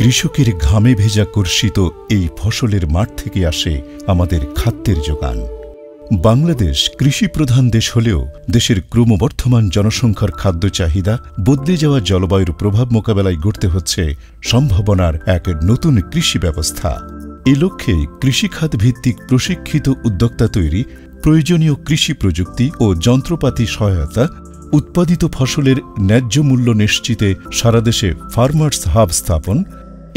কৃষকের ঘামে ভেজা কর্ষিত এই ফসলের মাঠ থেকে আসে আমাদের খাদ্যের যোগান। বাংলাদেশ কৃষিপ্রধান দেশ হলেও দেশের ক্রমবর্ধমান জনসংখ্যার খাদ্য চাহিদা, বদলে যাওয়া জলবায়ুর প্রভাব মোকাবেলায় গড়তে হচ্ছে সম্ভাবনার এক নতুন কৃষি ব্যবস্থা। এ লক্ষ্যে কৃষিখাত ভিত্তিক প্রশিক্ষিত উদ্যোক্তা তৈরি, প্রয়োজনীয় কৃষি প্রযুক্তি ও যন্ত্রপাতি সহায়তা, উৎপাদিত ফসলের ন্যায্য মূল্য নিশ্চিতে সারা দেশে ফার্মার্স হাব স্থাপন,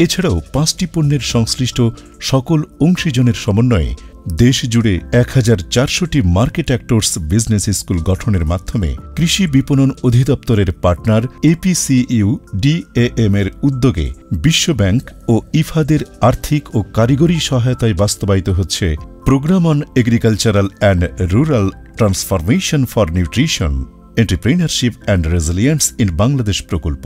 এছাড়াও 5টি পণ্যের সংশ্লিষ্ট সকল অংশীজনের সমন্বয়ে দেশ জুড়ে 1400টি মার্কেট অ্যাক্টর্স বিজনেস স্কুল গঠনের মাধ্যমে কৃষি বিপণন অধিদপ্তরের পার্টনার APCU DAM এর উদ্যোগে বিশ্বব্যাংক ও ইফাদের আর্থিক ও কারিগরি সহায়তায় বাস্তবায়িত হচ্ছে program on agricultural and rural transformation for nutrition, entrepreneurship and resilience in Bangladesh প্রকল্প।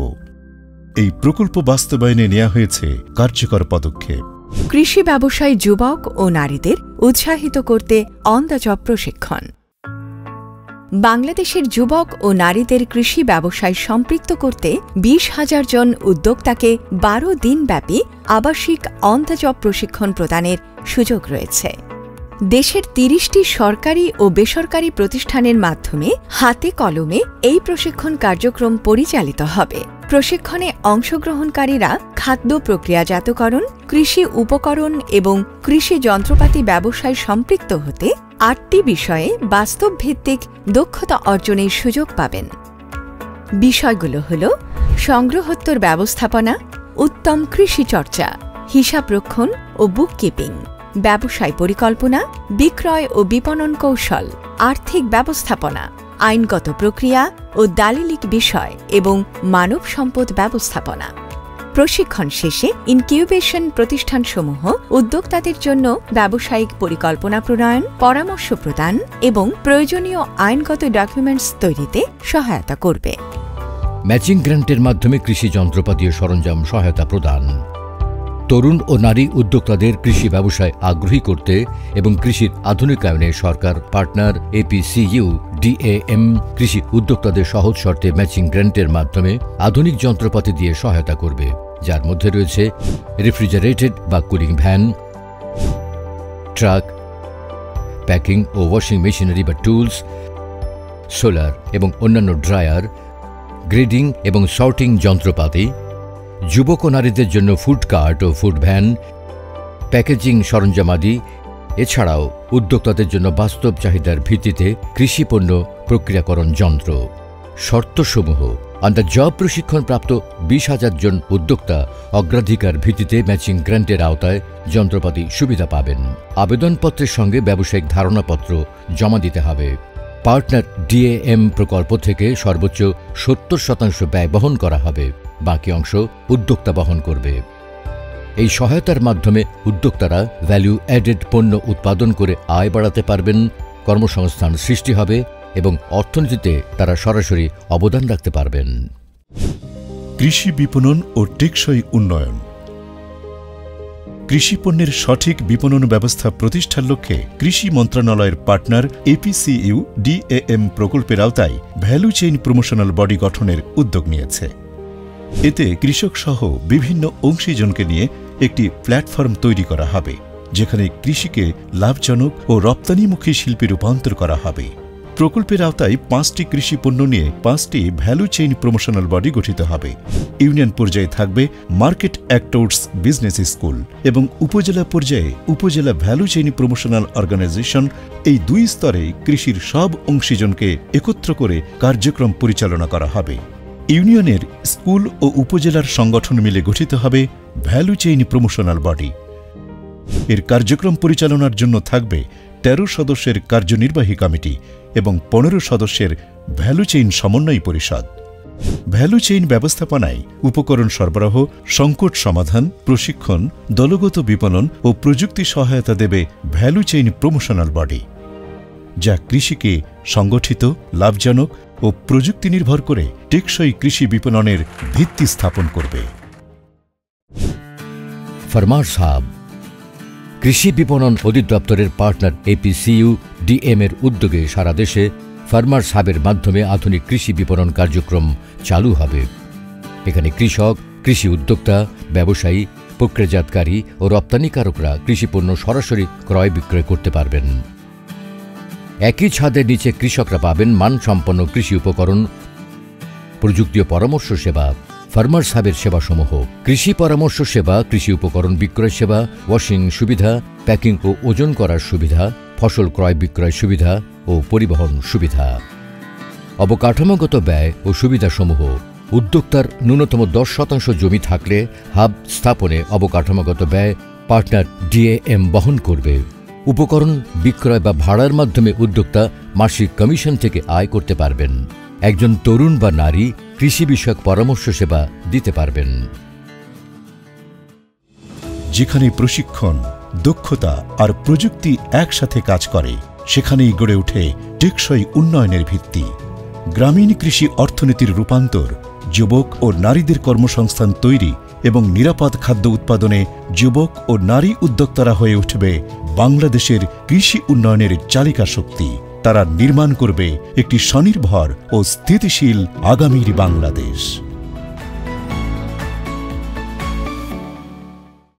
এই প্রকল্প বাস্তবায়নে নেওয়া হয়েছে কার্যকর পদক্ষেপ। কৃষি ব্যবসায় যুবক ও নারীদের উৎসাহিত করতে অন দ্য জব প্রশিক্ষণ। বাংলাদেশের যুবক ও নারীদের কৃষি ব্যবসায় সম্পৃক্ত করতে 20,000 জন উদ্যোক্তাকে 12 দিনব্যাপী আবাসিক অন দ্য জব প্রশিক্ষণ প্রদানের সুযোগ রয়েছে। দেশের 30টি সরকারি ও বেসরকারি প্রতিষ্ঠানের মাধ্যমে হাতে কলমে এই প্রশিক্ষণ কার্যক্রম পরিচালিত হবে। প্রশিক্ষণে অংশগ্রহণকারীরা খাদ্য প্রক্রিয়াজাতকরণ, কৃষি উপকরণ এবং কৃষি যন্ত্রপাতি ব্যবসায় সম্পৃক্ত হতে 8টি বিষয়ে বাস্তবভিত্তিক দক্ষতা অর্জনের সুযোগ পাবেন। বিষয়গুলো হল সংগ্রহোত্তর ব্যবস্থাপনা, উত্তম কৃষি চর্চা, হিসাবরক্ষণ ও বুককিপিং, ব্যবসায় পরিকল্পনা, বিক্রয় ও বিপণন কৌশল, আর্থিক ব্যবস্থাপনা, আইনগত প্রক্রিয়া ও দালিলিক বিষয় এবং মানব সম্পদ ব্যবস্থাপনা। প্রশিক্ষণ শেষে ইনকিউবেশন প্রতিষ্ঠানসমূহ উদ্যোক্তাদের জন্য ব্যবসায়িক পরিকল্পনা প্রণয়ন, পরামর্শ প্রদান এবং প্রয়োজনীয় আইনগত ডকুমেন্টস তৈরিতে সহায়তা করবে। ম্যাচিং গ্র্যান্টের মাধ্যমে কৃষি যন্ত্রপাতি ও সরঞ্জাম সহায়তা প্রদান। তরুণ ও নারী উদ্যোক্তাদের কৃষি ব্যবসায় আগ্রহী করতে এবং কৃষির আধুনিকায়নে সরকার পার্টনার APCU DAM কৃষি উদ্যোক্তাদের সহজ শর্তে ম্যাচিং গ্র্যান্টের মাধ্যমে আধুনিক যন্ত্রপাতি দিয়ে সহায়তা করবে, যার মধ্যে রয়েছে রেফ্রিজারেটেড বা কুলিং ভ্যান, ট্রাক, প্যাকিং ও ওয়াশিং মেশিনারি বা টুলস, সোলার এবং অন্যান্য ড্রায়ার, গ্রেডিং এবং সর্টিং যন্ত্রপাতি, যুবক ও নারীদের জন্য ফুড কার্ট ও ফুড ভ্যান, প্যাকেজিং সরঞ্জামাদি, এছাড়াও উদ্যোক্তাদের জন্য বাস্তব চাহিদার ভিত্তিতে কৃষি পণ্য প্রক্রিয়াকরণ যন্ত্র। শর্তসমূহ: অন দ্য জব প্রশিক্ষণপ্রাপ্ত 20,000 জন উদ্যোক্তা অগ্রাধিকার ভিত্তিতে ম্যাচিং গ্র্যান্টের আওতায় যন্ত্রপাতি সুবিধা পাবেন। আবেদনপত্রের সঙ্গে ব্যবসায়িক ধারণাপত্র জমা দিতে হবে। পার্টনার DAM প্রকল্প থেকে সর্বোচ্চ 70% ব্যয় বহন করা হবে, বাকি অংশ উদ্যোক্তা বহন করবে। এই সহায়তার মাধ্যমে উদ্যোক্তারা ভ্যালু অ্যাডেড পণ্য উৎপাদন করে আয় বাড়াতে পারবেন, কর্মসংস্থান সৃষ্টি হবে এবং অর্থনীতিতে তারা সরাসরি অবদান রাখতে পারবেন। কৃষি বিপণন ও টেকসই উন্নয়ন। কৃষি পণ্যের সঠিক বিপণন ব্যবস্থা প্রতিষ্ঠার লক্ষ্যে কৃষি মন্ত্রণালয়ের পার্টনার APCU DAM প্রকল্পের আওতায় ভ্যালু চেইন প্রমোশনাল বডি গঠনের উদ্যোগ নিয়েছে। এতে কৃষক সহ বিভিন্ন অংশীজনকে নিয়ে একটি প্ল্যাটফর্ম তৈরি করা হবে, যেখানে কৃষিকে লাভজনক ও রপ্তানিমুখী শিল্পে রূপান্তর করা হবে। প্রকল্পের আওতায় 5টি কৃষি পণ্য নিয়ে 5টি ভ্যালু চেইন প্রমোশনাল বডি গঠিত হবে। ইউনিয়ন পর্যায়ে থাকবে মার্কেট অ্যাক্টর্স বিজনেস স্কুল এবং উপজেলা পর্যায়ে উপজেলা ভ্যালু চেইন প্রমোশনাল অর্গানাইজেশন। এই 2 স্তরে কৃষির সব অংশীজনকে একত্র করে কার্যক্রম পরিচালনা করা হবে। ইউনিয়নের স্কুল ও উপজেলার সংগঠন মিলে গঠিত হবে ভ্যালু চেইন প্রমোশনাল বডি। এর কার্যক্রম পরিচালনার জন্য থাকবে 13 সদস্যের কার্যনির্বাহী কমিটি এবং 15 সদস্যের ভ্যালু চেইন সমন্বয় পরিষদ। ভ্যালু চেইন ব্যবস্থাপনায় উপকরণ সরবরাহ, সংকট সমাধান, প্রশিক্ষণ, দলগত বিপণন ও প্রযুক্তি সহায়তা দেবে ভ্যালু চেইন প্রমোশনাল বডি, যা কৃষিকে সংগঠিত, লাভজনক ও প্রযুক্তি নির্ভর করে টেকসই কৃষি বিপণনের ভিত্তি স্থাপন করবে। Farmers hub. কৃষি বিপণন অধিদপ্তরের পার্টনার APCU DAM এর উদ্যোগে সারা দেশে ফার্মার্স হাবের মাধ্যমে আধুনিক কৃষি বিপণন কার্যক্রম চালু হবে। এখানে কৃষক, কৃষি উদ্যোক্তা, ব্যবসায়ী, প্রক্রিয়াজাতকারী ও রপ্তানিকারকরা কৃষিপণ্য সরাসরি ক্রয় বিক্রয় করতে পারবেন। একই ছাদের নিচে কৃষকরা পাবেন মানসম্পন্ন কৃষি উপকরণ, প্রযুক্তি ও পরামর্শ সেবা, ফার্মার্স হাবের সেবাসমূহ, কৃষি পরামর্শ সেবা, কৃষি উপকরণ বিক্রয় সেবা, ওয়াশিং সুবিধা, প্যাকিং ও ওজন করার সুবিধা, ফসল ক্রয় বিক্রয় সুবিধা ও পরিবহন সুবিধা। অবকাঠামোগত ব্যয় ও সুবিধাসমূহ: উদ্যোক্তার ন্যূনতম 10% জমি থাকলে হাব স্থাপনে অবকাঠামোগত ব্যয় পার্টনার ডিএএম বহন করবে। উপকরণ বিক্রয় বা ভাড়ার মাধ্যমে উদ্যোক্তা মাসিক কমিশন থেকে আয় করতে পারবেন। একজন তরুণ বা নারী কৃষি বিষয়ক পরামর্শ সেবা দিতে পারবেন। যেখানে প্রশিক্ষণ, দক্ষতা আর প্রযুক্তি একসাথে কাজ করে, সেখানেই গড়ে ওঠে টেকসই উন্নয়নের ভিত্তি। গ্রামীণ কৃষি অর্থনীতির রূপান্তর, যুবক ও নারীদের কর্মসংস্থান তৈরি এবং নিরাপদ খাদ্য উৎপাদনে যুবক ও নারী উদ্যোক্তারা হয়ে উঠবে বাংলাদেশের কৃষি উন্নয়নের চালিকা শক্তি। তারা নির্মাণ করবে একটি স্বনির্ভর ও স্থিতিশীল আগামীর বাংলাদেশ।